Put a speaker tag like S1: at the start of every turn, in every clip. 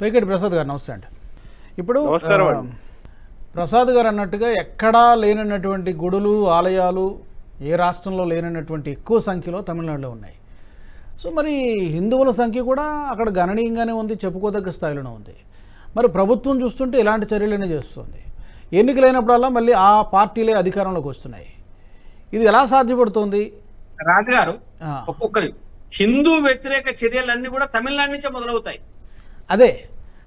S1: వెంకట ప్రసాద్ గారు నమస్తే అండి. ఇప్పుడు
S2: నమస్కారం అండి.
S1: ప్రసాద్ గారు అన్నట్టుగా ఎక్కడా లేనటువంటి గుడులు ఆలయాలు ఏ రాష్ట్రంలో లేనటువంటి ఎక్కువ సంఖ్యలో తమిళనాడులో ఉన్నాయి. సో మరి హిందువుల సంఖ్య కూడా అక్కడ గణనీయంగానే ఉంది, చెప్పుకోదగ్గ స్థాయిలోనే ఉంది. మరి ప్రభుత్వం చూస్తుంటే ఇలాంటి చర్యలనే చేస్తుంది. ఎన్నికలైనప్పుడల్లా మళ్ళీ ఆ పార్టీలే అధికారంలోకి వస్తున్నాయి. ఇది ఎలా సాధ్యపడుతుంది?
S3: రాజుగారు
S1: ఆ,
S3: ఒక్కొక్కరి హిందూ వ్యతిరేక చర్యలన్నీ కూడా తమిళనాడు నుంచే మొదలవుతాయి.
S1: అదే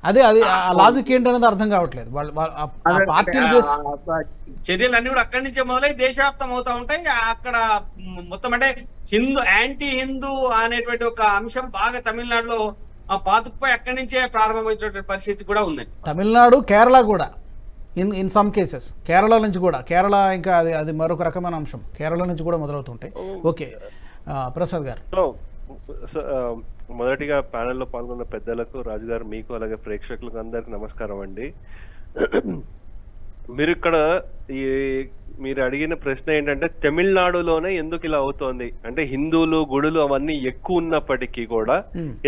S1: అదే అది ఆ లాజిక్ ఏంటనేది అర్థం కావట్లేదు. వాళ్ళు ఆ పార్టీలు చేసి
S3: చర్యలన్నీ కూడా అక్కడి నుంచే మొదలై దేశవ్యాప్తం అవుతా ఉంటాయి. అక్కడ మొత్తం అంటే యాంటీ హిందూ అనేటువంటి ఒక అంశం బాగా తమిళనాడులో పాతుకుపోయి అక్కడి నుంచే ప్రారంభమైనటువంటి పరిస్థితి కూడా ఉంది.
S1: తమిళనాడు, కేరళ కూడా ఇన్ సమ్ కేసెస్ కేరళ నుంచి కూడా, కేరళ ఇంకా అది మరొక రకమైన అంశం, కేరళ నుంచి కూడా మొదలవుతుంటాయి. ఓకే ప్రసాద్ గారు.
S2: సో మొదటిగా ప్యానెల్లో పాల్గొన్న పెద్దలకు, రాజుగారు మీకు, అలాగే ప్రేక్షకులకు అందరికి నమస్కారం అండి. మీరు ఇక్కడ మీరు అడిగిన ప్రశ్న ఏంటంటే తమిళనాడులోనే ఎందుకు ఇలా అవుతోంది అంటే హిందువులు గుడులు అవన్నీ ఎక్కువ ఉన్నప్పటికీ కూడా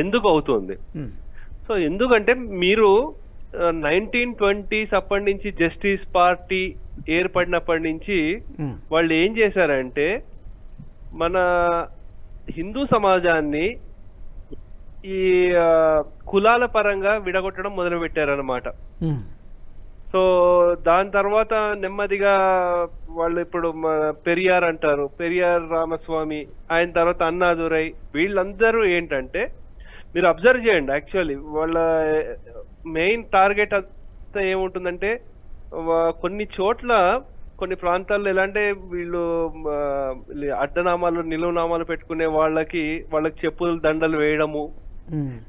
S2: ఎందుకు అవుతుంది? సో ఎందుకంటే మీరు 1920s అప్పటి నుంచి జస్టిస్ పార్టీ ఏర్పడినప్పటి నుంచి వాళ్ళు ఏం చేశారంటే మన హిందూ సమాజాన్ని ఈ కులాల పరంగా విడగొట్టడం మొదలు పెట్టారనమాట. సో దాని తర్వాత నెమ్మదిగా వాళ్ళు ఇప్పుడు పెరియార్ అంటారు, పెరియార్ రామస్వామి, ఆయన తర్వాత అన్నాదురై, వీళ్ళందరూ ఏంటంటే మీరు అబ్జర్వ్ చేయండి, యాక్చువల్లీ వాళ్ళ మెయిన్ టార్గెట్ అంతా ఏముంటుందంటే కొన్ని చోట్ల కొన్ని ప్రాంతాల్లో ఎలా అంటే వీళ్ళు అడ్డనామాలు నిలువునామాలు పెట్టుకునే వాళ్ళకి చెప్పులు దండలు వేయడము,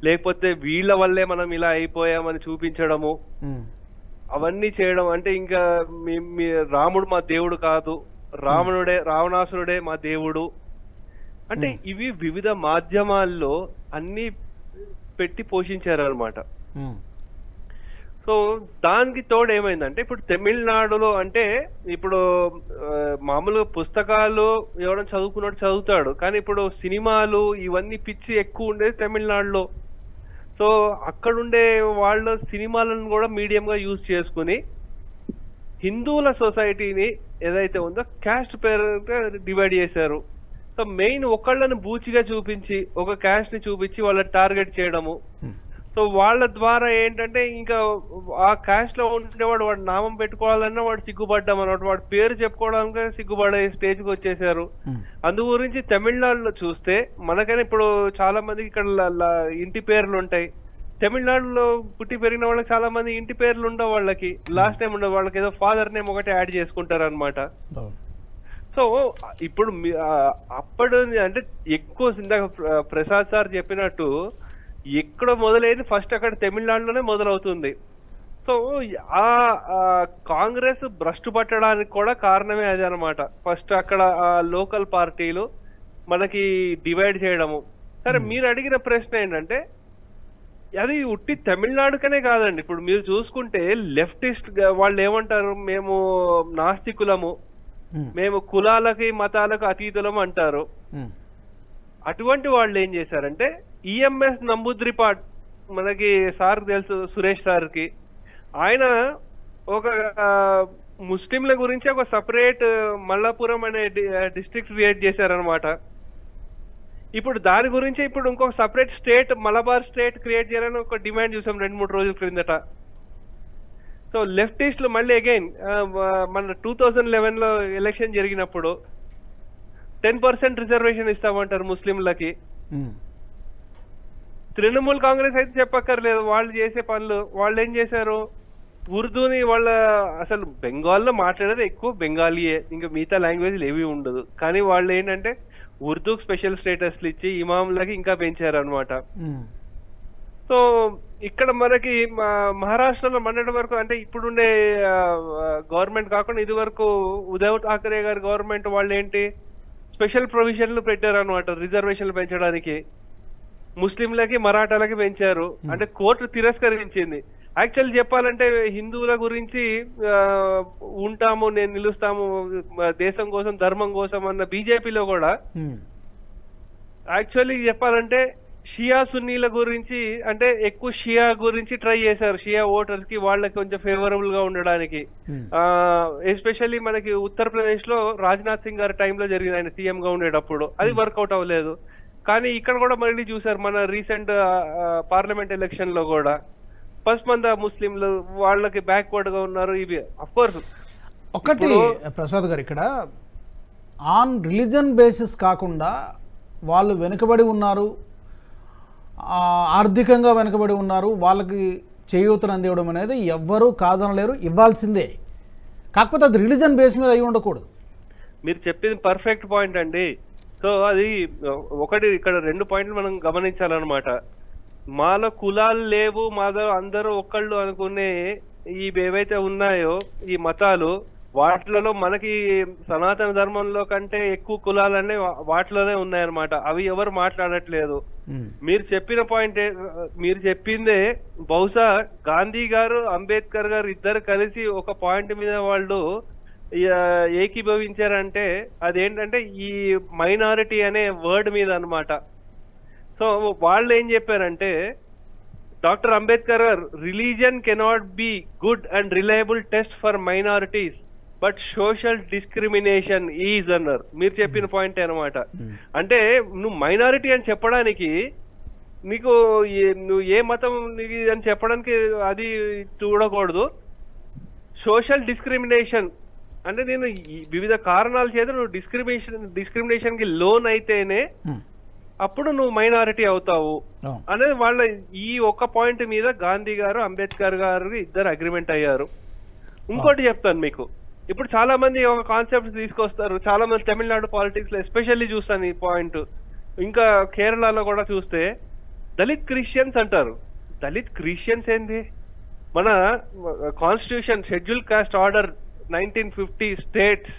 S2: లేకపోతే వీళ్ళ వల్లే మనం ఇలా అయిపోయామని చూపించడము, అవన్నీ చేయడం. అంటే ఇంకా రాముడు మా దేవుడు కాదు, రావణాసురుడే మా దేవుడు అంటే ఇవి వివిధ మాధ్యమాల్లో అన్ని పెట్టి పోషించారు అనమాట. సో దానికి తోడు ఏమైందంటే ఇప్పుడు తమిళనాడులో అంటే ఇప్పుడు మామూలుగా పుస్తకాలు ఎవరైనా చదువుకున్నాడు చదువుతాడు, కానీ ఇప్పుడు సినిమాలు ఇవన్నీ పిచ్చి ఎక్కువ ఉండేది తమిళనాడులో. సో అక్కడుండే వాళ్ళ సినిమాలను కూడా మీడియంగా యూజ్ చేసుకుని హిందువుల సొసైటీని ఏదైతే ఉందో క్యాస్ట్ పేరుగా డివైడ్ చేశారు. సో మెయిన్ ఒకళ్ళని బూచిగా చూపించి ఒక క్యాస్ట్ ని చూపించి వాళ్ళని టార్గెట్ చేయడము. సో వాళ్ళ ద్వారా ఏంటంటే ఇంకా ఆ క్యాస్ట్ లో ఉండేవాడు వాడు నామం పెట్టుకోవాలన్నా వాడు సిగ్గుపడ్డాం అన్నమాట, వాడు పేరు చెప్పుకోవడానికి సిగ్గుపడే స్టేజ్కి వచ్చేసారు. అందు గురించి తమిళనాడులో చూస్తే మనకైనా ఇప్పుడు చాలా మందికి ఇక్కడ ఇంటి పేర్లు ఉంటాయి. తమిళనాడులో పుట్టి పెరిగిన వాళ్ళకి చాలా మంది ఇంటి పేర్లు ఉండవు, వాళ్ళకి లాస్ట్ నేమ్ ఉండవు, వాళ్ళకి ఏదో ఫాదర్ నేమ్ ఒకటి యాడ్ చేసుకుంటారు అనమాట. సో ఇప్పుడు అప్పుడు అంటే ఎక్కువ ఇందాక ప్రసాద్ సార్ చెప్పినట్టు ఎక్కడ మొదలైంది ఫస్ట్ అక్కడ తమిళనాడులోనే మొదలవుతుంది. సో ఆ కాంగ్రెస్ భ్రష్టు పట్టడానికి కూడా కారణమే అదే అనమాట. ఫస్ట్ అక్కడ లోకల్ పార్టీలు మనకి డివైడ్ చేయడము. సరే మీరు అడిగిన ప్రశ్న ఏంటంటే అది ఉట్టి తమిళనాడుకనే కాదండి. ఇప్పుడు మీరు చూసుకుంటే లెఫ్టిస్ట్ వాళ్ళు ఏమంటారు, మేము నాస్తికులము, మేము కులాలకి మతాలకు అతీతులం అంటారు. అటువంటి వాళ్ళు ఏం చేశారంటే ఈఎంఎస్ నంబూద్రిపాడ్ మనకి సార్ తెలుసు, సురేష్ సార్కి, ఆయన ఒక ముస్లింల గురించి ఒక సపరేట్ మల్లాపురం అనే డిస్ట్రిక్ట్ క్రియేట్ చేశారనమాట. ఇప్పుడు దాని గురించి ఇప్పుడు ఇంకొక separate state Malabar state create చేయాలని ఒక డిమాండ్ చూసాం 2-3 రోజుల క్రిందట. సో లెఫ్టిస్టులు మళ్ళీ అగైన్ మన 2011లో ఎలక్షన్ జరిగినప్పుడు 10% రిజర్వేషన్ ఇస్తామంటారు ముస్లింలకి. తృణమూల్ కాంగ్రెస్ అయితే చెప్పక్కర్లేదు, వాళ్ళు చేసే పనులు. వాళ్ళు ఏం చేశారు, ఉర్దూని వాళ్ళ అసలు బెంగాల్లో మాట్లాడేది ఎక్కువ బెంగాలీయే, ఇంకా మిగతా లాంగ్వేజ్లు ఏవి ఉండదు. కానీ వాళ్ళు ఏంటంటే ఉర్దూకి స్పెషల్ స్టేటస్లు ఇచ్చి ఇమాంలకి ఇంకా పెంచారు అనమాట. సో ఇక్కడ మనకి మహారాష్ట్రలో మొన్నటి వరకు అంటే ఇప్పుడుండే గవర్నమెంట్ కాకుండా ఇది వరకు ఉద్ధవ్ ఠాకరే గారి గవర్నమెంట్ వాళ్ళు ఏంటి స్పెషల్ ప్రొవిజన్లు పెట్టారు అనమాట రిజర్వేషన్లు పెంచడానికి. ముస్లింలకి మరాఠాలకి పెంచారు, అంటే కోర్టు తిరస్కరించింది. యాక్చువల్ చెప్పాలంటే హిందువుల గురించి ఉంటాము, నేను నిలుస్తాము దేశం కోసం ధర్మం కోసం అన్న బీజేపీలో కూడా యాక్చువల్లీ చెప్పాలంటే షియా సున్నీల గురించి అంటే ఎక్కువ షియా గురించి ట్రై చేశారు, షియా ఓటర్స్ కి వాళ్ళకి కొంచెం ఫేవరబుల్ గా ఉండడానికి. ఎస్పెషల్లీ మనకి ఉత్తరప్రదేశ్ లో రాజ్నాథ్ సింగ్ గారి టైంలో జరిగింది, ఆయన సీఎం గా ఉండేటప్పుడు. అది వర్కౌట్ అవ్వలేదు. కానీ ఇక్కడ కూడా మళ్ళీ చూసారు మన రీసెంట్ పార్లమెంట్ ఎలక్షన్ లో కూడా పస్మంద ముస్లింలు వాళ్ళకి బ్యాక్వర్డ్ గా ఉన్నారు. ఇవి అఫ్ కోర్స్
S1: ఒకటి ప్రసాద్ గారు, ఇక్కడ ఆన్ రిలీజన్ బేసిస్ కాకుండా వాళ్ళు వెనుకబడి ఉన్నారు, ఆర్థికంగా వెనుకబడి ఉన్నారు, వాళ్ళకి చేయూతను అందివ్వడం అనేది ఎవ్వరూ కాదనలేరు, ఇవ్వాల్సిందే. కాకపోతే అది రిలీజన్ బేస్ మీద అయి ఉండకూడదు.
S2: మీరు చెప్పింది పర్ఫెక్ట్ పాయింట్ అండి. సో అది ఒకటి, ఇక్కడ 2 పాయింట్లు మనం గమనించాలన్నమాట. మాలో కులాలు లేవు, మాలో అందరూ ఒక్కళ్ళు అనుకునే ఈ ఏవైతే ఉన్నాయో ఈ మతాలు, వాటిలలో మనకి సనాతన ధర్మంలో కంటే ఎక్కువ కులాలన్నీ వాటిలోనే ఉన్నాయన్నమాట. అవి ఎవరు మాట్లాడట్లేదు. మీరు చెప్పిన పాయింట్, మీరు చెప్పిందే బహుశా గాంధీ గారు అంబేద్కర్ గారు ఇద్దరు కలిసి ఒక పాయింట్ మీద వాళ్ళు ఏకీభవించారంటే అదేంటంటే ఈ మైనారిటీ అనే వర్డ్ మీద అన్నమాట. సో వాళ్ళు ఏం చెప్పారంటే, డాక్టర్ అంబేద్కర్ గారు religion cannot be good and reliable test for minorities but social discrimination is అన్నారు. మీరు చెప్పిన పాయింట్ అనమాట. అంటే నువ్వు మైనారిటీ అని చెప్పడానికి నీకు నువ్వు ఏ మతం అని చెప్పడానికి అది చూడకూడదు. సోషల్ డిస్క్రిమినేషన్ అంటే నేను వివిధ కారణాల చేత నువ్వు డిస్క్రిమినేషన్ కి లోన్ అయితేనే అప్పుడు నువ్వు మైనారిటీ అవుతావు అనేది వాళ్ళ ఈ ఒక్క పాయింట్ మీద గాంధీ గారు అంబేద్కర్ గారు ఇద్దరు అగ్రిమెంట్ అయ్యారు. ఇంకోటి చెప్తాను మీకు, ఇప్పుడు చాలా మంది ఒక కాన్సెప్ట్ తీసుకొస్తారు, చాలా మంది తమిళనాడు పాలిటిక్స్ లో ఎస్పెషల్లీ చూస్తాను ఈ పాయింట్, ఇంకా కేరళలో కూడా చూస్తే దళిత్ క్రిస్టియన్స్ అంటారు. దళిత్ క్రిస్టియన్స్ ఏంది? మన constitution schedule caste order 1950 states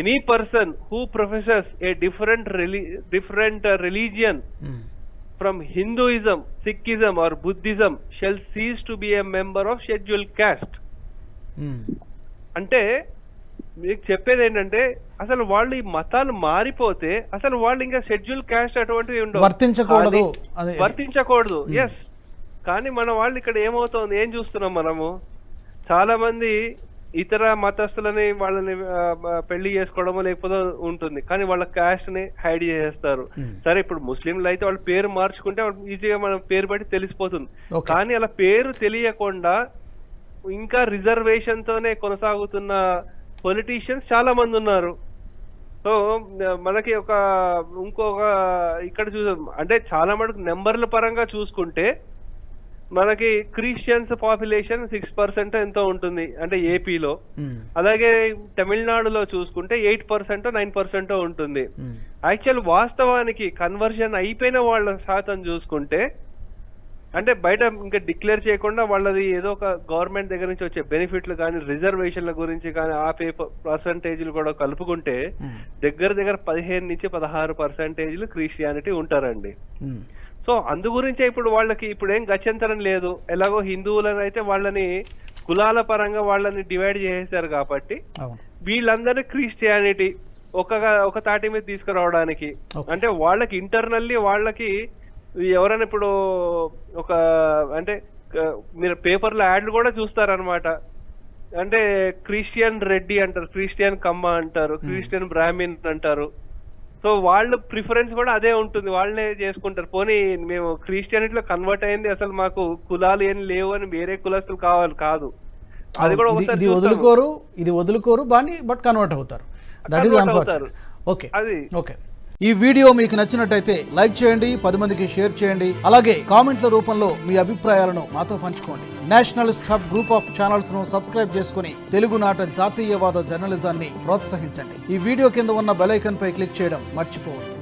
S2: any person who professes a different religion from Hinduism, Sikhism or Buddhism shall cease to be a member of scheduled caste. అంటే మీకు చెప్పేది ఏంటంటే అసలు వాళ్ళు ఈ మతాలు మారిపోతే అసలు వాళ్ళు ఇంకా షెడ్యూల్ కాస్ట్ అటువంటివి ఉండవు, వర్తించకూడదు. ఎస్, కానీ మన వాళ్ళు ఇక్కడ ఏమవుతుంది, ఏం చూస్తున్నాం మనము, చాలా మంది ఇతర మతస్థులని వాళ్ళని పెళ్లి చేసుకోవడమో లేకపోతే ఉంటుంది, కానీ వాళ్ళ క్యాస్ట్ ని హైడ్ చేసేస్తారు. సరే ఇప్పుడు ముస్లింలు అయితే వాళ్ళ పేరు మార్చుకుంటే ఈజీగా మన పేరు బట్టి తెలిసిపోతుంది. కానీ అలా పేరు తెలియకుండా ఇంకా రిజర్వేషన్ తోనే కొనసాగుతున్న పొలిటీషియన్స్ చాలా మంది ఉన్నారు. సో మనకి ఇంకొక ఇక్కడ అంటే చాలా మటుకు నెంబర్ల పరంగా చూసుకుంటే మనకి క్రిస్టియన్స్ పాపులేషన్ 6% ఎంతో ఉంటుంది అంటే ఏపీలో. అలాగే తమిళనాడులో చూసుకుంటే 8% 9% ఉంటుంది. యాక్చువల్ వాస్తవానికి కన్వర్షన్ అయిపోయిన వాళ్ళ శాతం చూసుకుంటే అంటే బయట ఇంకా డిక్లేర్ చేయకుండా వాళ్ళది ఏదో ఒక గవర్నమెంట్ దగ్గర నుంచి వచ్చే బెనిఫిట్లు కానీ రిజర్వేషన్ల గురించి కానీ ఆ పర్సంటేజ్లు కూడా కలుపుకుంటే దగ్గర 15 నుంచి 16% క్రిస్టియానిటీ ఉంటారండి. సో అందు గురించే ఇప్పుడు వాళ్ళకి ఇప్పుడు ఏం గత్యంతరం లేదు. ఎలాగో హిందువులను అయితే వాళ్ళని కులాల పరంగా వాళ్ళని డివైడ్ చేసేసారు కాబట్టి వీళ్ళందరినీ క్రిస్టియానిటీ ఒక తాటి మీద తీసుకురావడానికి అంటే వాళ్ళకి ఇంటర్నల్లీ వాళ్ళకి ఎవరైనా ఇప్పుడు అంటే మీరు పేపర్లో యాడ్లు కూడా చూస్తారనమాట. అంటే క్రిస్టియన్ రెడ్డి అంటారు, క్రిస్టియన్ కమ్మ అంటారు, క్రిస్టియన్ బ్రాహ్మిన్ అంటారు. సో వాళ్ళ ప్రిఫరెన్స్ కూడా అదే ఉంటుంది, వాళ్ళే చేసుకుంటారు. పోనీ మేము క్రిస్టియానిటీలో కన్వర్ట్ అయింది, అసలు మాకు కులాలు ఏం లేవు అని వేరే కులస్తులు కాదు. అది కూడా
S1: ఇది వదులుకోరు బట్ కన్వర్ట్ అవుతారు. That is unfortunate. Okay, okay. ఈ వీడియో మీకు నచ్చినట్టయితే లైక్ చేయండి, 10 మందికి షేర్ చేయండి. అలాగే కామెంట్ల రూపంలో మీ అభిప్రాయాలను మాతో పంచుకోండి. Nationalist hub group of channels ను సబ్స్క్రైబ్ చేసుకుని తెలుగునాట జాతీయవాద జర్నలిజాన్ని ప్రోత్సహించండి. ఈ వీడియో కింద ఉన్న బెల్ ఐకాన్ పై క్లిక్ చేయడం మర్చిపోవద్దు.